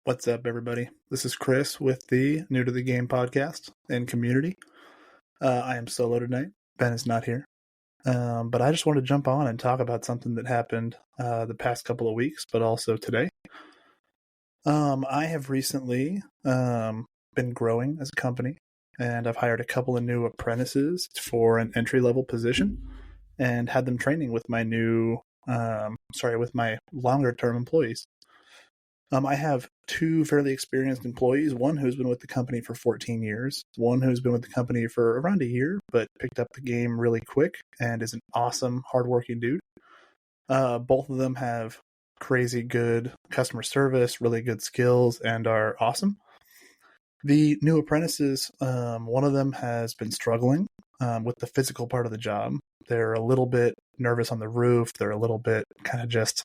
What's up, everybody? This is Chris with the New to the Game podcast and community. I am solo tonight. Ben is not here. But I just wanted to jump on and talk about something that happened the past couple of weeks, but also today. I have recently been growing as a company, and I've hired a couple of new apprentices for an entry-level position and had them training with my with my longer-term employees. I have two fairly experienced employees, one who's been with the company for 14 years, one who's been with the company for around a year, but picked up the game really quick and is an awesome, hardworking dude. Both of them have crazy good customer service, really good skills, and are awesome. The new apprentices, one of them has been struggling with the physical part of the job. They're a little bit nervous on the roof. They're a little bit kind of just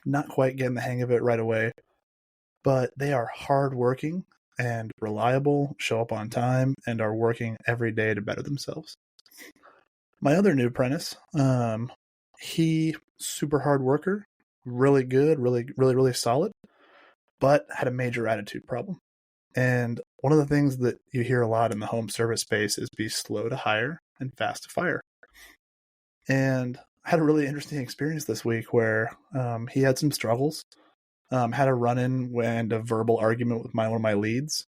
not quite getting the hang of it right away, but they are hardworking and reliable, show up on time, and are working every day to better themselves. My other new apprentice, he super hard worker, really good, really solid, but had a major attitude problem. And one of the things that you hear a lot in the home service space is be slow to hire and fast to fire. And I had a really interesting experience this week where he had some struggles, had a run-in and a verbal argument with one of my leads,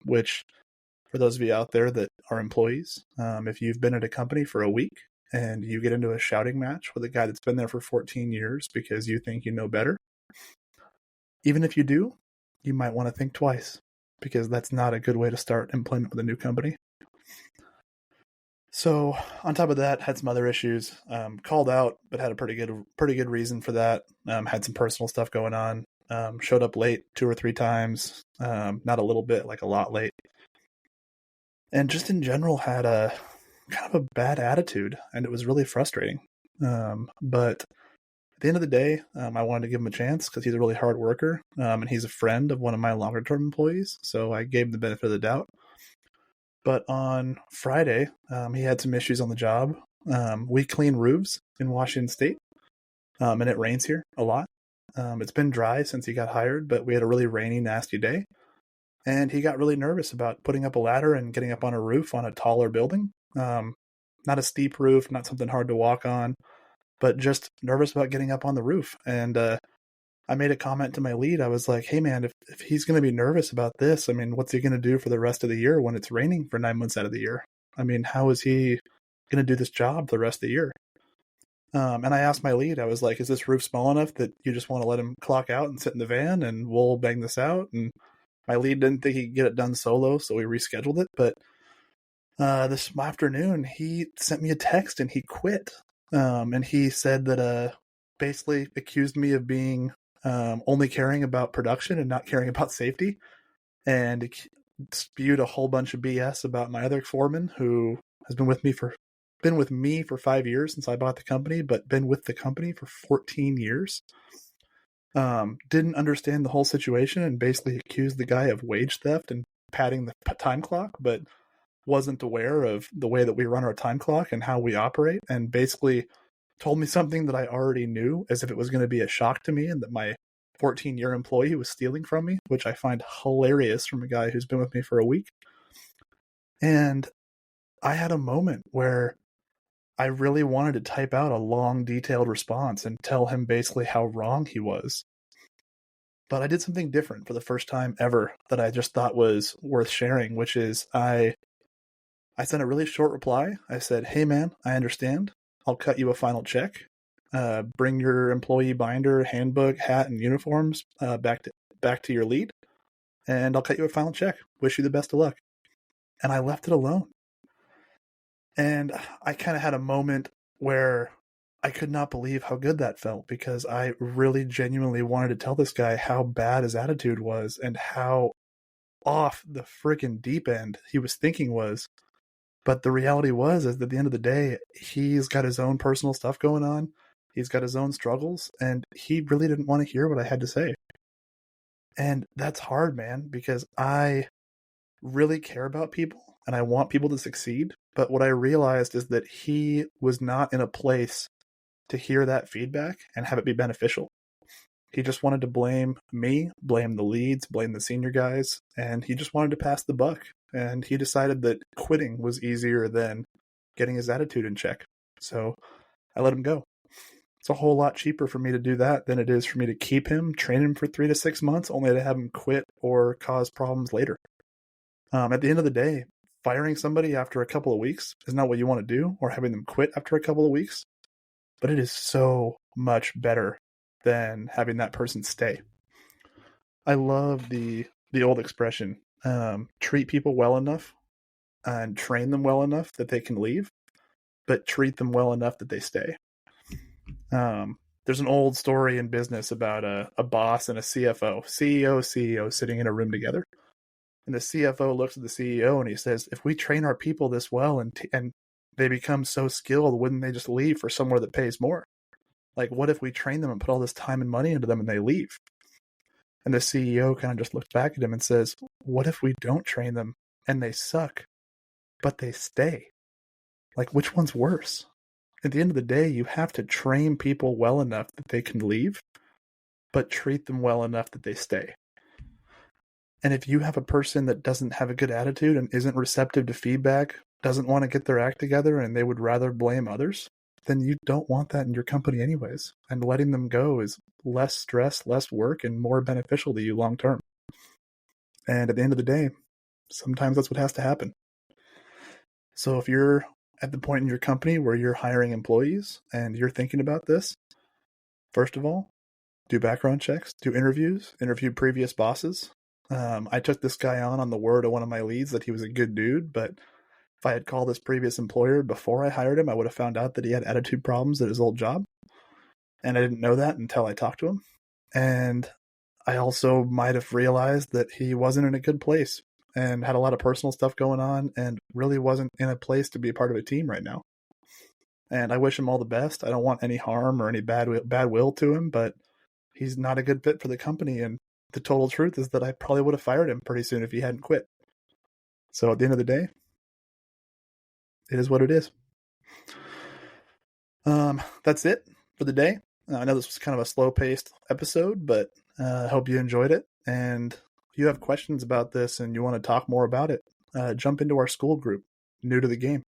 which for those of you out there that are employees, if you've been at a company for a week and you get into a shouting match with a guy that's been there for 14 years because you think you know better, even if you do, you might want to think twice because that's not a good way to start employment with a new company. So on top of that, had some other issues, called out, but had a pretty good reason for that. Had some personal stuff going on, showed up late 2 or 3 times, not a little bit, like a lot late. And just in general had a kind of a bad attitude, and it was really frustrating. But at the end of the day, I wanted to give him a chance because he's a really hard worker, and he's a friend of one of my longer term employees. So I gave him the benefit of the doubt. But on Friday, he had some issues on the job. We clean roofs in Washington State, and it rains here a lot. It's been dry since he got hired, but we had a really rainy, nasty day. And he got really nervous about putting up a ladder and getting up on a roof on a taller building. Not a steep roof, not something hard to walk on, but just nervous about getting up on the roof. And I made a comment to my lead. I was like, hey, man, if he's going to be nervous about this, I mean, what's he going to do for the rest of the year when it's raining for 9 months out of the year? I mean, how is he going to do this job the rest of the year? And I asked my lead, I was like, is this roof small enough that you just want to let him clock out and sit in the van and we'll bang this out? And my lead didn't think he could get it done solo, so we rescheduled it. But this afternoon, he sent me a text and he quit. And he said that basically accused me of being only caring about production and not caring about safety, and spewed a whole bunch of BS about my other foreman who has been with me for 5 years since I bought the company, but been with the company for 14 years. Didn't understand the whole situation and basically accused the guy of wage theft and padding the time clock, but wasn't aware of the way that we run our time clock and how we operate, and basically told me something that I already knew as if it was going to be a shock to me and that my 14-year employee was stealing from me, which I find hilarious from a guy who's been with me for a week. And I had a moment where I really wanted to type out a long, detailed response and tell him basically how wrong he was. But I did something different for the first time ever that I just thought was worth sharing, which is I sent a really short reply. I said, hey man, I understand. I'll cut you a final check. Bring your employee binder, handbook, hat, and uniforms back to your lead, and I'll cut you a final check. Wish you the best of luck. And I left it alone. And I kind of had a moment where I could not believe how good that felt, because I really genuinely wanted to tell this guy how bad his attitude was and how off the freaking deep end he was thinking was. But the reality is at the end of the day, he's got his own personal stuff going on. He's got his own struggles, and he really didn't want to hear what I had to say. And that's hard, man, because I really care about people and I want people to succeed. But what I realized is that he was not in a place to hear that feedback and have it be beneficial. He just wanted to blame me, blame the leads, blame the senior guys, and he just wanted to pass the buck. And he decided that quitting was easier than getting his attitude in check. So I let him go. It's a whole lot cheaper for me to do that than it is for me to keep him, train him for 3 to 6 months, only to have him quit or cause problems later. At the end of the day, firing somebody after a couple of weeks is not what you want to do, or having them quit after a couple of weeks, but it is so much better than having that person stay. I love the old expression, treat people well enough and train them well enough that they can leave, but treat them well enough that they stay. There's an old story in business about a boss and a CEO sitting in a room together. And the CFO looks at the CEO and he says, if we train our people this well and they become so skilled, wouldn't they just leave for somewhere that pays more? Like, what if we train them and put all this time and money into them and they leave? And the CEO kind of just looks back at him and says, what if we don't train them and they suck, but they stay? Like, which one's worse? At the end of the day, you have to train people well enough that they can leave, but treat them well enough that they stay. And if you have a person that doesn't have a good attitude and isn't receptive to feedback, doesn't want to get their act together, and they would rather blame others, then you don't want that in your company anyways. And letting them go is less stress, less work, and more beneficial to you long term. And at the end of the day, sometimes that's what has to happen. So if you're at the point in your company where you're hiring employees and you're thinking about this, first of all, do background checks, do interviews, interview previous bosses. I took this guy on the word of one of my leads that he was a good dude, but if I had called this previous employer before I hired him, I would have found out that he had attitude problems at his old job. And I didn't know that until I talked to him. And I also might have realized that he wasn't in a good place and had a lot of personal stuff going on and really wasn't in a place to be a part of a team right now. And I wish him all the best. I don't want any harm or any bad will to him, but he's not a good fit for the company. And the total truth is that I probably would have fired him pretty soon if he hadn't quit. So at the end of the day, it is what it is. That's it for the day. I know this was kind of a slow-paced episode, but I hope you enjoyed it. And if you have questions about this and you want to talk more about it, jump into our school group, New to the Game.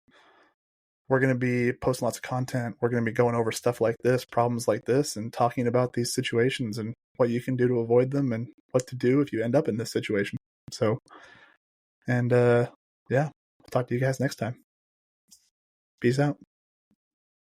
We're going to be posting lots of content. We're going to be going over stuff like this, problems like this, and talking about these situations and what you can do to avoid them and what to do if you end up in this situation. So, and yeah, I'll talk to you guys next time. Peace out.